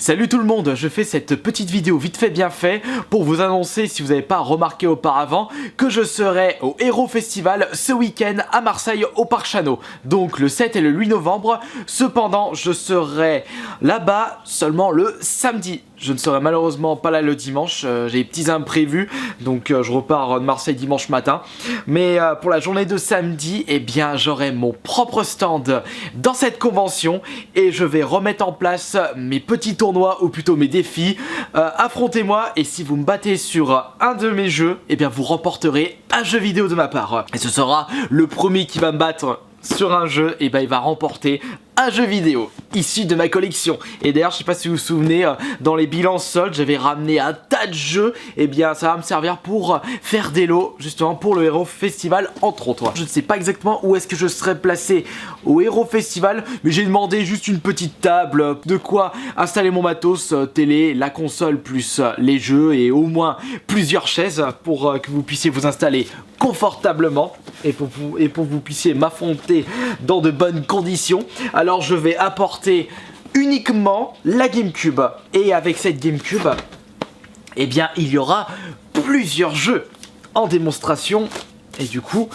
Salut tout le monde, je fais cette petite vidéo vite fait bien fait pour vous annoncer, si vous n'avez pas remarqué auparavant, que je serai au Hero Festival ce week-end à Marseille au Parc Chano. Donc le 7 et le 8 novembre, cependant je serai là-bas seulement le samedi. Je ne serai malheureusement pas là le dimanche, j'ai des petits imprévus, donc je repars de Marseille dimanche matin. Mais pour la journée de samedi, eh bien j'aurai mon propre stand dans cette convention et je vais remettre en place mes petits tournois ou plutôt mes défis. Affrontez-moi et si vous me battez sur un de mes jeux, eh bien vous remporterez un jeu vidéo de ma part. Et ce sera le premier qui va me battre sur un jeu, et ben il va remporter un jeu vidéo issu de ma collection. Et d'ailleurs je sais pas si vous vous souvenez, dans les bilans soldes j'avais ramené un tas de jeux. Et bien ça va me servir pour faire des lots justement pour le Hero Festival entre autres. Je ne sais pas exactement où est-ce que je serai placé au Hero Festival, mais j'ai demandé juste une petite table, de quoi installer mon matos, télé, la console plus les jeux et au moins plusieurs chaises pour que vous puissiez vous installer confortablement et pour que vous puissiez m'affronter dans de bonnes conditions. Alors je vais apporter uniquement la GameCube et avec cette GameCube, eh bien il y aura plusieurs jeux en démonstration. Et du coup,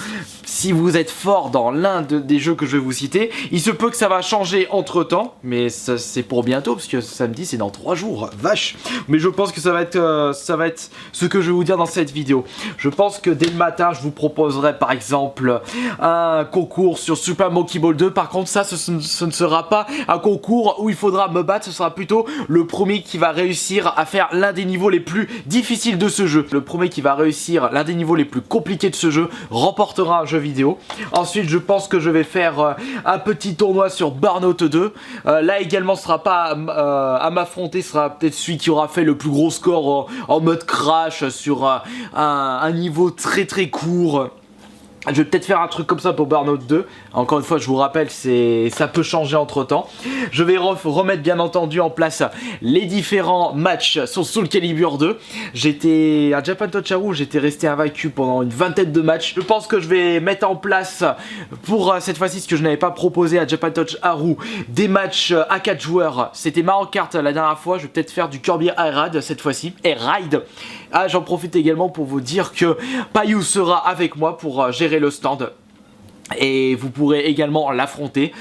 si vous êtes fort dans l'un des jeux que je vais vous citer, il se peut que ça va changer entre temps, mais c'est pour bientôt, parce que samedi c'est dans 3 jours, vache. Mais je pense que ça va être ce que je vais vous dire dans cette vidéo. Je pense que dès le matin, je vous proposerai par exemple un concours sur Super Monkey Ball 2. Par contre, ça, ce ne sera pas un concours où il faudra me battre, ce sera plutôt le premier qui va réussir à faire l'un des niveaux les plus difficiles de ce jeu. Le premier qui va réussir l'un des niveaux les plus compliqués de ce jeu remportera un jeu vidéo. Ensuite je pense que je vais faire un petit tournoi sur Burnout 2. Là également ce sera pas à m'affronter, ce sera peut-être celui qui aura fait le plus gros score en mode crash sur un niveau très court. Je vais peut-être faire un truc comme ça pour Burnout 2. Encore une fois, je vous rappelle, ça peut changer entre temps. Je vais remettre bien entendu en place les différents matchs sur Soul Calibur 2. J'étais à Japan Touch Haru, j'étais resté invaincu pendant une vingtaine de matchs. Je pense que je vais mettre en place pour cette fois-ci ce que je n'avais pas proposé à Japan Touch Haru, des matchs à 4 joueurs. C'était Mario Kart la dernière fois, je vais peut-être faire du Kirby Air Ride cette fois-ci. Air Ride. Ah, j'en profite également pour vous dire que Payou sera avec moi pour gérer le stand. Et vous pourrez également l'affronter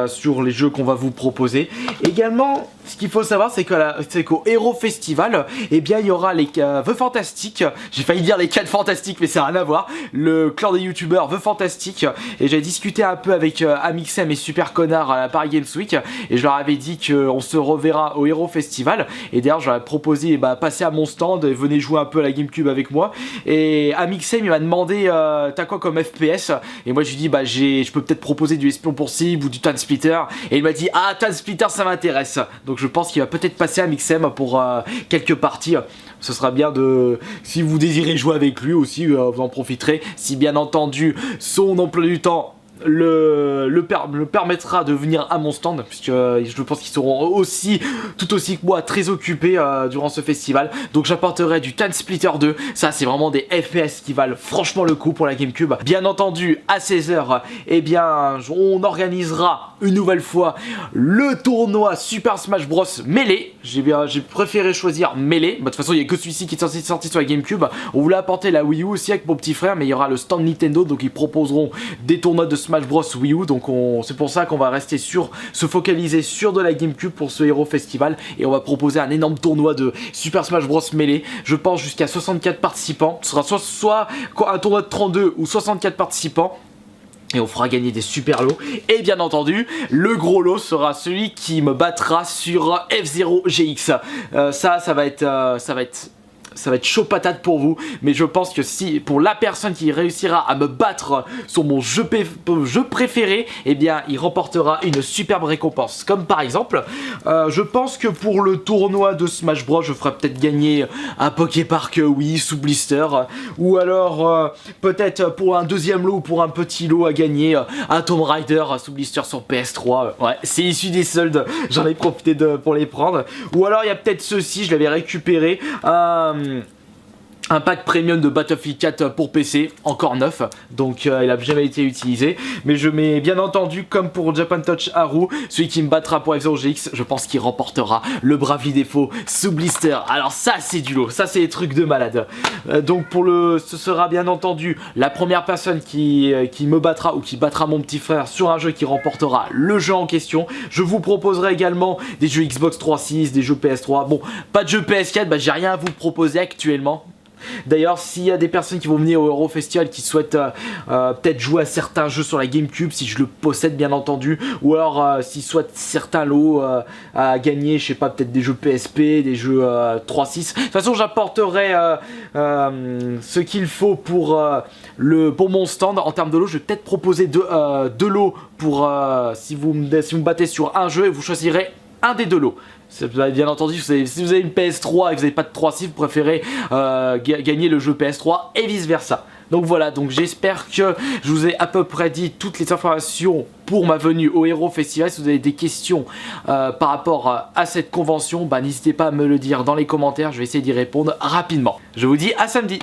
sur les jeux qu'on va vous proposer. Également, ce qu'il faut savoir, c'est qu'au Hero Festival, eh bien, il y aura les The Fantastic. J'ai failli dire les 4 Fantastiques, mais ça n'a rien à voir. Le clan des youtubeurs The Fantastic. Et j'ai discuté un peu avec Amixem et Super Connard à la Paris Games Week. Et je leur avais dit qu'on se reverra au Hero Festival. Et d'ailleurs, je leur ai proposé passer à mon stand et venez jouer un peu à la GameCube avec moi. Et Amixem, il m'a demandé t'as quoi comme FPS? Et moi, je lui ai dit je peux peut-être proposer du Espion pour cible ou du Time Splitter. Et il m'a dit ah, Time Splitter ça m'intéresse. Donc je pense qu'il va peut-être passer à Mixem pour quelques parties. Ce sera bien si vous désirez jouer avec lui aussi, vous en profiterez. Si bien entendu son emploi du temps le permettra de venir à mon stand, puisque je pense qu'ils seront tout aussi que moi très occupés durant ce festival. Donc j'apporterai du Time Splitter 2. Ça c'est vraiment des FPS qui valent franchement le coup pour la GameCube. Bien entendu à 16h, eh bien on organisera une nouvelle fois le tournoi Super Smash Bros Melee. J'ai préféré choisir Melee. De toute façon il n'y a que celui-ci qui est sorti sur la GameCube. On voulait apporter la Wii U aussi avec mon petit frère, mais il y aura le stand Nintendo, donc ils proposeront des tournois de Smash Bros Wii U. Donc c'est pour ça qu'on va rester se focaliser sur de la GameCube pour ce Hero Festival. Et on va proposer un énorme tournoi de Super Smash Bros Melee. Je pense jusqu'à 64 participants. Ce sera soit un tournoi de 32 ou 64 participants. Et on fera gagner des super lots. Et bien entendu, le gros lot sera celui qui me battra sur F-Zero GX. Ça va être chaud patate pour vous, mais je pense que si pour la personne qui réussira à me battre sur mon jeu préféré, eh bien il remportera une superbe récompense. Comme par exemple, je pense que pour le tournoi de Smash Bros, je ferai peut-être gagner un Poképark Wii sous blister, ou alors peut-être pour un deuxième lot ou pour un petit lot à gagner un Tomb Raider sous blister sur PS3. Ouais, c'est issu des soldes, j'en ai profité pour les prendre. Ou alors il y a peut-être ceci, je l'avais récupéré. un pack premium de Battlefield 4 pour PC, encore neuf, donc il a jamais été utilisé. Mais je mets bien entendu, comme pour Japan Touch Haru, celui qui me battra pour F0GX, je pense qu'il remportera le Bravely Default sous blister. Alors ça c'est du lot, ça c'est des trucs de malade. Donc ce sera bien entendu la première personne qui me battra ou qui battra mon petit frère sur un jeu qui remportera le jeu en question. Je vous proposerai également des jeux Xbox 360, des jeux PS3. Bon, pas de jeu PS4, bah j'ai rien à vous proposer actuellement. D'ailleurs, s'il y a des personnes qui vont venir au Euro Festival qui souhaitent peut-être jouer à certains jeux sur la GameCube, si je le possède bien entendu, ou alors s'ils souhaitent certains lots à gagner, je sais pas, peut-être des jeux PSP, des jeux 3.6. De toute façon, j'apporterai ce qu'il faut pour mon stand. En termes de lots, je vais peut-être proposer deux lots pour si vous me battez sur un jeu et vous choisirez un des deux lots. Bien entendu, si vous avez une PS3 et que vous n'avez pas de 3.6, vous préférez gagner le jeu PS3 et vice versa. Donc voilà, donc j'espère que je vous ai à peu près dit toutes les informations pour ma venue au Euro Festival. Si vous avez des questions par rapport à cette convention, bah, n'hésitez pas à me le dire dans les commentaires, je vais essayer d'y répondre rapidement. Je vous dis à samedi.